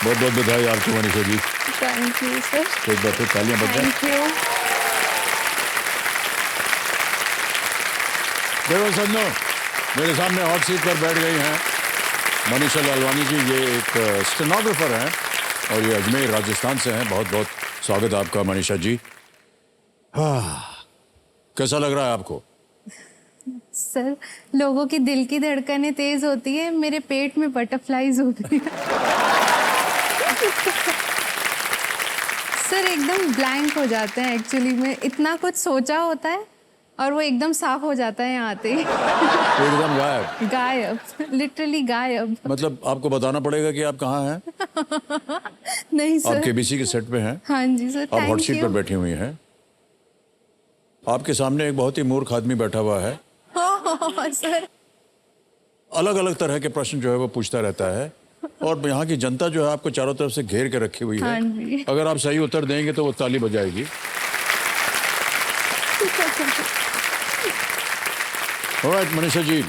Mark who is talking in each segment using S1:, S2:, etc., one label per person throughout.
S1: बहुत बहुत बधाई आपको Manisha ji.
S2: Thank you sir.
S1: एक बार फिर तालियां बजाएं।
S2: Thank you.
S1: देखो सज्जनों, मेरे सामने हॉट सीट पर बैठ गई हैं मनीषा लालवानी जी। ये एक स्टेनोग्राफर हैं और ये अजमेर राजस्थान से हैं। बहुत बहुत स्वागत आपका मनीषा जी। कैसा लग रहा है आपको?
S2: सर, लोगों की दिल की धड़कनें तेज होती है, मेरे पेट में बटरफ्लाईज होती है। सर एकदम ब्लैंक हो जाते हैं एक्चुअली में, इतना कुछ सोचा होता है और वो एकदम साफ हो जाता है यहाँ आते ही।
S1: एकदम गायब?
S2: गायब, लिटरली गायब।
S1: मतलब आपको बताना पड़ेगा कि आप कहाँ हैं?
S2: नहीं
S1: आप
S2: सर।
S1: केबीसी के सेट पे हैं?
S2: हाँ जी सर,
S1: आप हॉट
S2: थैंक
S1: सीट पर
S2: यू।
S1: बैठी हुई हैं। आपके सामने एक बहुत ही मूर्ख आदमी बैठा हुआ है।
S2: सर
S1: अलग अलग तरह के प्रश्न जो है वो पूछता रहता है और यहाँ की जनता जो है आपको चारों तरफ से घेर के रखी हुई है।
S2: हाँ जी।
S1: अगर आप सही उत्तर देंगे तो वो ताली बजाएगी। ऑलराइट मनीषा जी,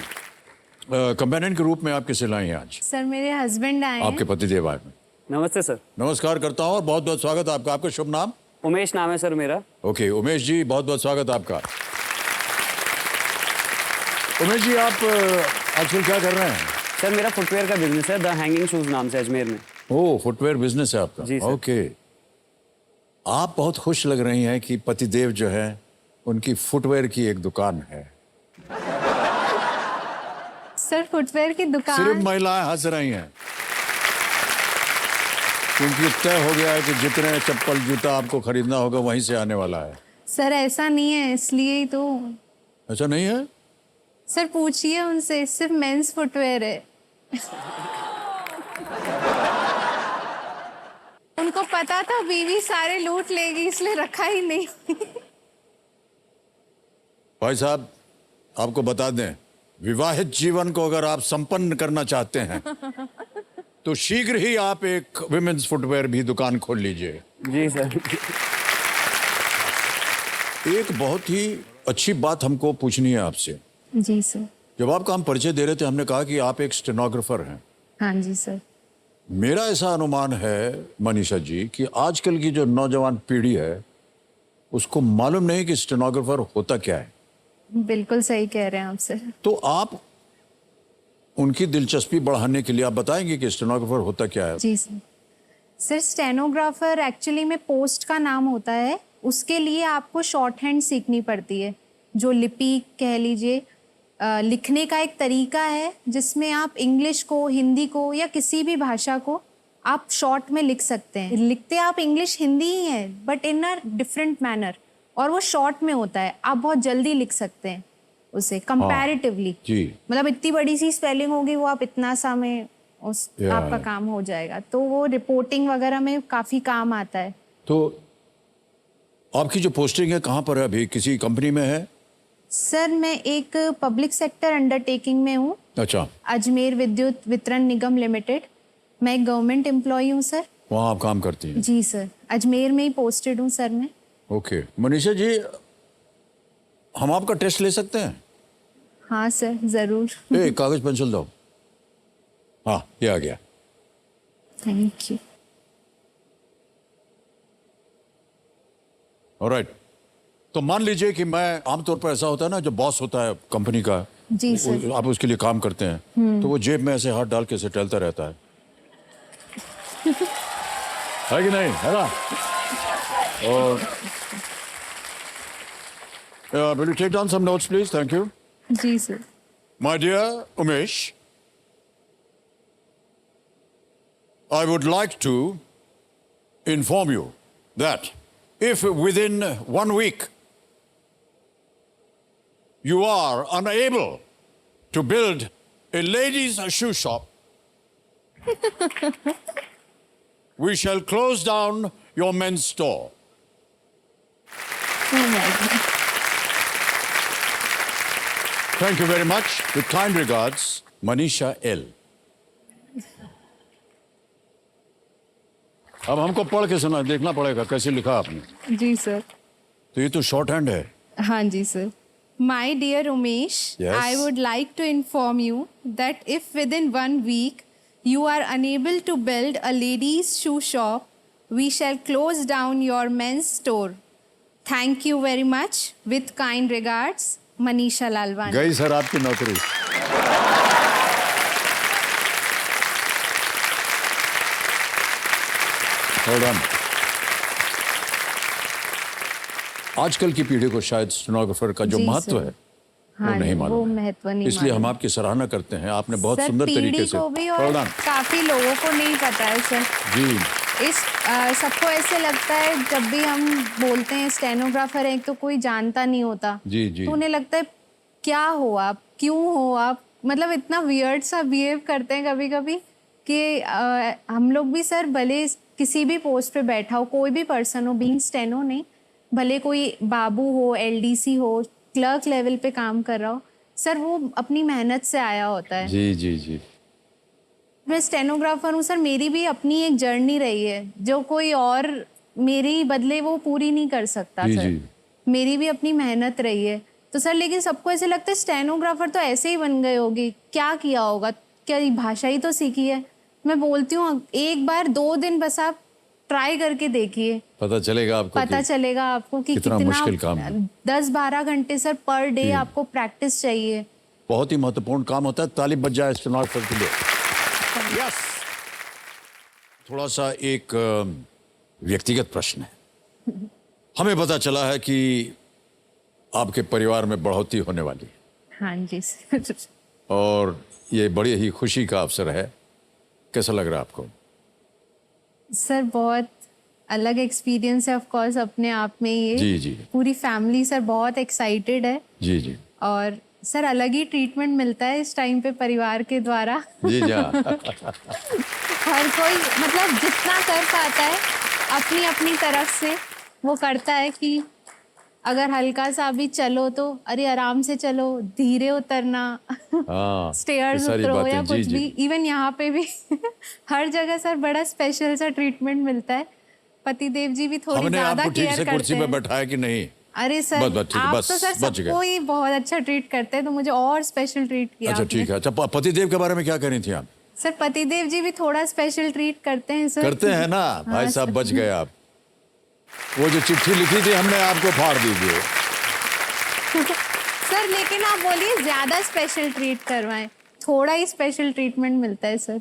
S1: कंपेनियन के रूप में आप किसे लाए हैं आज?
S2: सर मेरे हस्बैंड आए
S1: आपके
S2: हैं।
S1: पतिदेव आए हैं।
S3: नमस्ते सर।
S1: नमस्कार करता हूँ और बहुत बहुत स्वागत आपका। आपका शुभ नाम?
S3: उमेश नाम है सर मेरा।
S1: ओके उमेश जी, बहुत बहुत स्वागत आपका। उमेश जी, आप आजकल क्या कर रहे हैं?
S3: सर मेरा फुटवेयर का बिजनेस है, द हैंगिंग शूज नाम से, अजमेर में।
S1: ओह, फुटवेयर बिजनेस है आपका?
S3: जी सर।
S1: ओके। आप बहुत खुश लग रही हैं कि पतिदेव जो है उनकी फुटवेयर की एक दुकान है।
S2: सर फुटवेयर की
S1: सिर्फ
S2: दुकान।
S1: महिलाएं हंस रही हैं क्योंकि तय हो गया है कि जितने चप्पल जूता आपको खरीदना होगा वहीं से आने वाला है।
S2: सर ऐसा नहीं है, इसलिए ही तो।
S1: ऐसा नहीं है?
S2: सर पूछिए उनसे, सिर्फ मेंस फुटवेयर है। उनको पता था बीवी सारे लूट लेगी, इसलिए रखा ही नहीं।
S1: भाई साहब, आपको बता दें, विवाहित जीवन को अगर आप संपन्न करना चाहते हैं तो शीघ्र ही आप एक विमेन्स फुटवेयर भी दुकान खोल लीजिए।
S3: जी सर।
S1: एक बहुत ही अच्छी बात हमको पूछनी है आपसे।
S2: जी सर।
S1: जब आपका हम परिचय दे रहे थे हमने कहा कि आप एक स्टेनोग्राफर हैं।
S2: हाँ जी सर।
S1: मेरा ऐसा अनुमान है मनीषा जी कि आजकल की जो नौजवान पीढ़ी है उसको मालूम नहीं कि स्टेनोग्राफर होता क्या है।
S2: बिल्कुल सही कह रहे हैं आप सर।
S1: तो आप उनकी दिलचस्पी बढ़ाने के लिए आप बताएंगे कि स्टेनोग्राफर होता क्या है?
S2: जी सर। सर स्टेनोग्राफर एक्चुअली में पोस्ट का नाम होता है, उसके लिए आपको शॉर्ट हैंड सीखनी पड़ती है, जो लिपि कह लीजिए, लिखने का एक तरीका है जिसमें आप इंग्लिश को, हिंदी को या किसी भी भाषा को आप शॉर्ट में लिख सकते हैं। लिखते आप इंग्लिश हिंदी ही है but in a different manner, और वो शॉर्ट में होता है, आप बहुत जल्दी लिख सकते हैं उसे कंपैरेटिवली।
S1: जी।
S2: मतलब इतनी बड़ी सी स्पेलिंग होगी वो आप इतना सा में आपका काम हो जाएगा, तो वो रिपोर्टिंग वगैरह में काफी काम आता है।
S1: तो आपकी जो पोस्टिंग है कहाँ पर है अभी? किसी कंपनी में है?
S2: सर मैं एक पब्लिक सेक्टर अंडरटेकिंग में हूँ।
S1: अच्छा।
S2: अजमेर विद्युत वितरण निगम लिमिटेड। मैं एक गवर्नमेंट एम्प्लॉई हूँ सर।
S1: वहाँ आप काम करती हैं?
S2: जी सर, अजमेर में ही पोस्टेड हूँ सर मैं।
S1: ओके मनीषा जी, हम आपका टेस्ट ले सकते हैं?
S2: हाँ सर जरूर।
S1: कागज पेंसिल दो। हाँ, ये आ गया।
S2: Thank you.
S1: ऑलराइट। तो मान लीजिए कि मैं, आमतौर पर ऐसा होता है ना, जो बॉस होता है कंपनी का,
S2: जी सर।
S1: आप उसके लिए काम करते हैं तो वो जेब में ऐसे हाथ डाल के ऐसे टहलता रहता है है कि नहीं, है ना? और will you take down some notes please? Thank you.
S2: जी sir.
S1: My dear Umesh, I would like to inform you that if within 1 week you are unable to build a ladies' shoe shop, we shall close down your men's store.
S2: Oh my God.
S1: Thank you very much. With kind regards, Manisha L. अब हमको पढ़ के सुना, देखना पड़ेगा कैसे लिखा आपने।
S2: जी सर।
S1: तो ये तो शॉर्ट हैंड है।
S2: हाँ जी sir. My dear Umesh,
S1: Yes.
S2: I would like to inform you that if within 1 week You are unable to build a ladies' shoe shop. We shall close down your men's store. Thank you very much. With kind regards, Manisha Lalwani.
S1: गई sir आपकी नौकरी। Hold on. आजकल की पीढ़ी को शायद stenographer का जो
S2: जी,
S1: महत्व
S2: सर।
S1: है
S2: हाँ,
S1: नहीं
S2: वो
S1: मालूम।
S2: महत्व नहीं
S1: इसलिए हम
S2: मालूम।
S1: आपकी सराहना करते हैं, आपने बहुत
S2: सर,
S1: सुंदर
S2: पीढ़ी
S1: तरीके से।
S2: को भी और
S1: Hold on.
S2: काफी लोगों को नहीं पता है सर।
S1: जी
S2: सबको ऐसे लगता है जब भी हम बोलते हैं स्टेनोग्राफर है तो कोई जानता नहीं होता।
S1: जी, जी।
S2: तो उन्हें लगता है क्या हो आप, क्यों हो आप, मतलब इतना वियर्ड सा बिहेव करते हैं कभी कभी कि हम लोग भी सर भले किसी भी पोस्ट पे बैठा हो, कोई भी पर्सन हो, बीइंग स्टेनो नहीं, भले कोई बाबू हो, एलडीसी हो, क्लर्क लेवल पे काम कर रहा हो, सर वो अपनी मेहनत से आया होता है।
S1: जी जी जी।
S2: मैं स्टेनोग्राफर हूँ सर, मेरी भी अपनी एक जर्नी रही है जो कोई और मेरी बदले वो पूरी नहीं कर सकता
S1: जी,
S2: सर।
S1: जी।
S2: मेरी भी अपनी मेहनत रही है तो सर, लेकिन सबको ऐसे लगता है स्टेनोग्राफर तो ऐसे ही बन गए होगी, क्या किया होगा, क्या ये भाषा ही तो सीखी है। मैं बोलती हूँ एक बार 2 दिन बस आप ट्राई करके देखिए,
S1: पता चलेगा आपको
S2: पता
S1: कि
S2: चलेगा आपको कि
S1: कितना
S2: कितना
S1: मुश्किल काम है।
S2: 10-12 घंटे सर पर डे आपको प्रैक्टिस चाहिए।
S1: बहुत ही महत्वपूर्ण काम होता है। ताली बज जाए स्टेनोग्राफर के लिए। यस। थोड़ा सा एक व्यक्तिगत प्रश्न है। हमें पता चला है कि आपके परिवार में बढ़ोतरी होने वाली है
S2: हाँ जी सर।
S1: और ये बड़ी ही खुशी का अवसर है। कैसा लग रहा है आपको?
S2: सर बहुत अलग एक्सपीरियंस है ऑफ कोर्स अपने आप में ये।
S1: जी, जी।
S2: पूरी फैमिली सर बहुत एक्साइटेड है
S1: जी जी
S2: और सर अलग ही ट्रीटमेंट मिलता है इस टाइम पे परिवार के द्वारा।
S1: जी जा।
S2: हर कोई मतलब जितना कर पाता है अपनी अपनी तरफ से वो करता है कि अगर हल्का सा भी चलो तो अरे आराम से चलो, धीरे उतरना,
S1: हाँ,
S2: स्टेयर्स
S1: ये सारी
S2: उतरो
S1: बातें,
S2: या
S1: जी,
S2: कुछ
S1: जी।
S2: भी। इवन यहाँ पे भी हर जगह सर बड़ा स्पेशल सा ट्रीटमेंट मिलता है। पतिदेव जी भी थोड़ी
S1: हमने
S2: ज्यादा
S1: आपको ठीक
S2: केयर
S1: से
S2: करते
S1: कुर्सी पे
S2: हैं।
S1: बैठाया कि नहीं?
S2: अरे सर
S1: बस, ठीक है,
S2: आप
S1: बस,
S2: तो सर
S1: बच गए।
S2: सबको ही बहुत अच्छा ट्रीट करते हैं तो मुझे और स्पेशल ट्रीट किया
S1: अच्छा
S2: आपने।
S1: ठीक है। अच्छा पतिदेव के बारे में क्या कह रही थी आप?
S2: सर पतिदेव जी भी थोड़ा स्पेशल ट्रीट करते हैं सर।
S1: करते हैं ना भाई
S2: हाँ,
S1: साहब,
S2: सर।
S1: बच गए आप। वो जो चिट्ठी लिखी थी हमने आपको फाड़ दीजिए।
S2: सर लेकिन आप बोलिए ज्यादा स्पेशल ट्रीट करवाएं, थोड़ा ही स्पेशल ट्रीटमेंट मिलता है सर।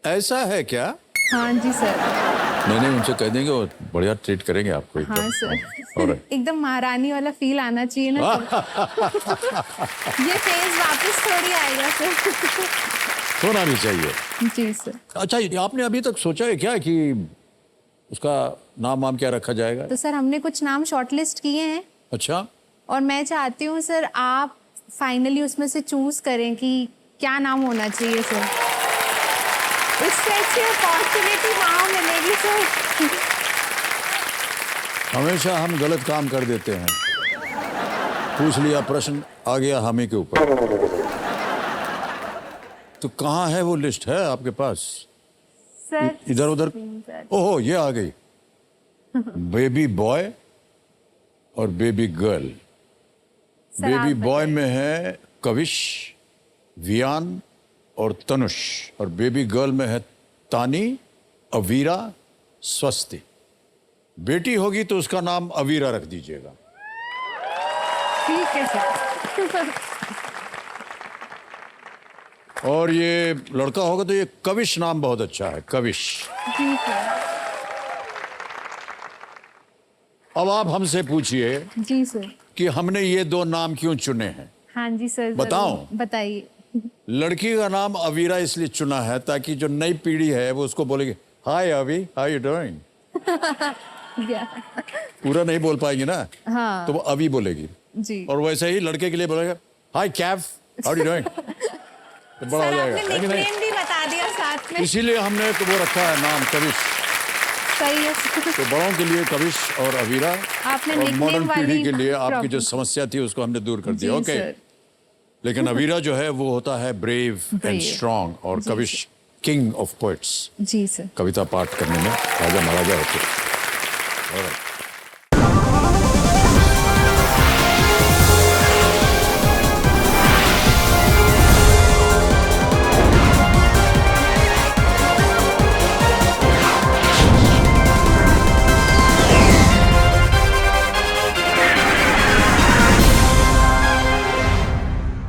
S1: ऐसा है क्या?
S2: हाँ जी सर।
S1: नहीं उनसे कह देंगे, वो बढ़िया ट्रीट करेंगे आपको एकदम।
S2: हाँ सर।
S1: और
S2: एकदम महारानी वाला फील आना चाहिए ना सर। ये फेज वापस थोड़ी आएगा सर।
S1: होना भी चाहिए।
S2: जी सर।
S1: अच्छा ये आपने अभी तक सोचा है क्या कि उसका नाम वाम क्या रखा जाएगा?
S2: तो सर हमने कुछ नाम शॉर्टलिस्ट किए हैं
S1: अच्छा
S2: और मैं चाहती हूँ सर आप फाइनली उसमें से चूज करें कि क्या नाम होना चाहिए सर। इससे अच्छी अपॉर्चुनिटी वहाँ मिलेगी सर।
S1: हमेशा हम गलत काम कर देते हैं। पूछ लिया प्रश्न, आ गया हामी के ऊपर। तो कहाँ है वो लिस्ट? है आपके पास?
S2: सर
S1: इधर उधर। ओहो ये आ गई। बेबी बॉय और बेबी गर्ल।
S2: सर, आप
S1: बेबी बॉय
S2: बताइए।
S1: में है कविश, वियान और तनुष, और बेबी गर्ल में है तानी, अवीरा, स्वस्ति। बेटी होगी तो उसका नाम अवीरा रख दीजिएगा।
S2: ठीक है सर।
S1: और ये लड़का होगा तो ये कविश नाम बहुत अच्छा है, कविश।
S2: ठीक है।
S1: अब आप हमसे पूछिए
S2: जी सर।
S1: कि हमने ये 2 नाम क्यों चुने हैं।
S2: हाँ जी सर। जरूर।
S1: बताऊं?
S2: बताइए।
S1: लड़की का नाम अवीरा इसलिए चुना है ताकि जो नई पीढ़ी है वो उसको बोलेगी, हाय अवी, हाउ यू डूइंग। पूरा नहीं बोल पाएंगे ना,
S2: हाँ
S1: तो वो अवी बोलेगी।
S2: जी।
S1: और वैसे ही लड़के के लिए बोलेगा, हाय कैफ, हाउ यू डूइंग। तो बड़ा हो
S2: सर
S1: जाएगा,
S2: आपने
S1: है कि नहीं?
S2: निकनेम भी बता दिया साथ में।
S1: इसीलिए हमने तो वो रखा है नाम कविश।
S2: सही है सर।
S1: तो बड़ों के लिए कविश और अवीरा,
S2: आपने
S1: और
S2: nickname
S1: मॉडर्न पीढ़ी
S2: वाली
S1: के लिए आपकी जो
S2: problem-
S1: समस्या थी उसको हमने दूर कर
S2: जी
S1: दिया। ओके।
S2: सर।
S1: लेकिन अवीरा जो है वो होता है ब्रेव एंड
S2: Brave।
S1: स्ट्रांग, और
S2: जी,
S1: कविश किंग ऑफ पोएट्स,
S2: जी सर।
S1: कविता पाठ करने में राजा महाराजा होते हैं।